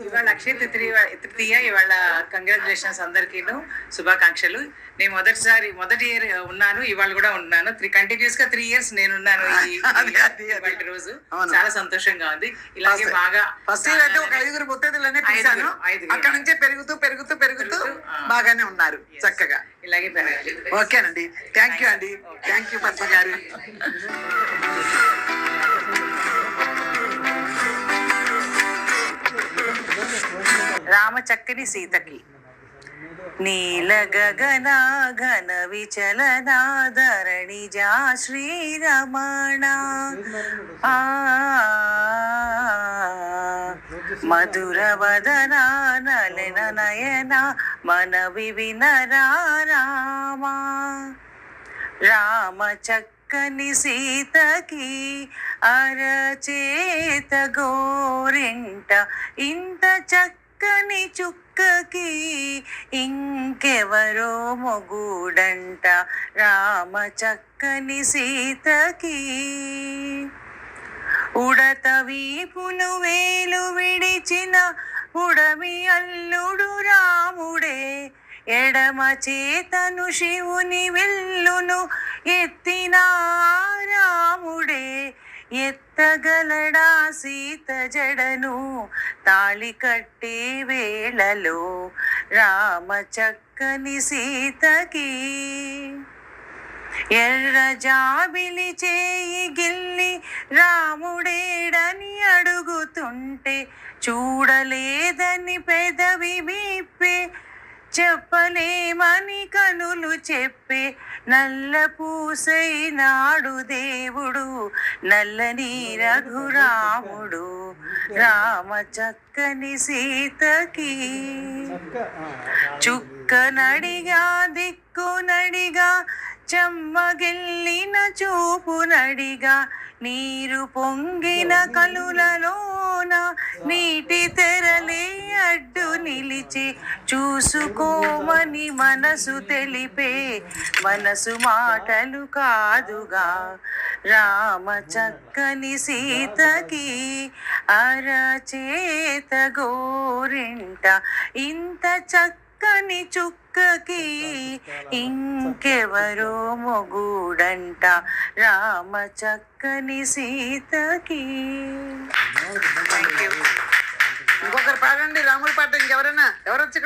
ఇవాళ అక్షయ తృతీయ ఇవాళ కంగ్రాచులేషన్స్ అందరికీను శుభాకాంక్షలు. నేను మొదటి ఇయర్ ఉన్నాను, ఇవాళ కూడా ఉన్నాను. కంటిన్యూస్ గా 3 years నేను ఉన్నాను. ఇవాళ రోజు చాలా సంతోషంగా ఉంది. ఇలాగే బాగా ఫస్ట్ ఇయర్ అయితే ఒక 5 ముత్తైదులనే పిలిచాను. అక్కడ నుంచే పెరుగుతూ పెరుగుతూ పెరుగుతూ బాగానే ఉన్నారు చక్కగా. ఇలాగే పెరగాలి. ఓకేనండి, థ్యాంక్ యూ అండి, థ్యాంక్ యూ పద్మ గారు. రామ చక్కని సీతకి నీల గగన ఘన విచలనా ధరణి జా శ్రీరమణ మధుర వదన నలన నయన మన వివిన రామ రామ చక్కని సీతకి అరచేత గోరింట ఇంత చక్కని చుక్కకి ఇంకెవరో మొగుడంట రామ చక్కని సీతకి ఉడత వీపును వేలు విడిచిన ఉడమి అల్లుడు రాముడే ఎడమ చేతను శివుని విల్లును ఎత్తిన రాముడే ఎత్తగలడా సీత జడను తాళి కట్టే వేళలో రామ చక్కని సీతకి ఎర్ర జాబిలి చేయి గిల్లి రాముడేడని అడుగుతుంటే చూడలేదని పెదవి విప్పే చెప్పలేమని కనులు చెప్పే నల్ల పూసైనాడు దేవుడు నల్లని రఘురాముడు రామ చక్కని సీతకి చుక్క నడిగా దిక్కు నడిగా చెమ్మగిల్లిన చూపు నడిగా నీరు పొంగిన కలులలోన నీటి తెరలే అడ్డు నిలిచి చూసుకోమని మనసు తెలిపే మనసు మాటలు కాదుగా రామ చక్కని సీతకి అరచేత గోరింట ఇంత చక్కని చుక్కకి ఇంకెవరో మొగుడంట రామ చక్కని సీతకి. ఇంకొకరు పాడండి రాముడి పాట. ఇంకెవరైనా ఎవరు వచ్చి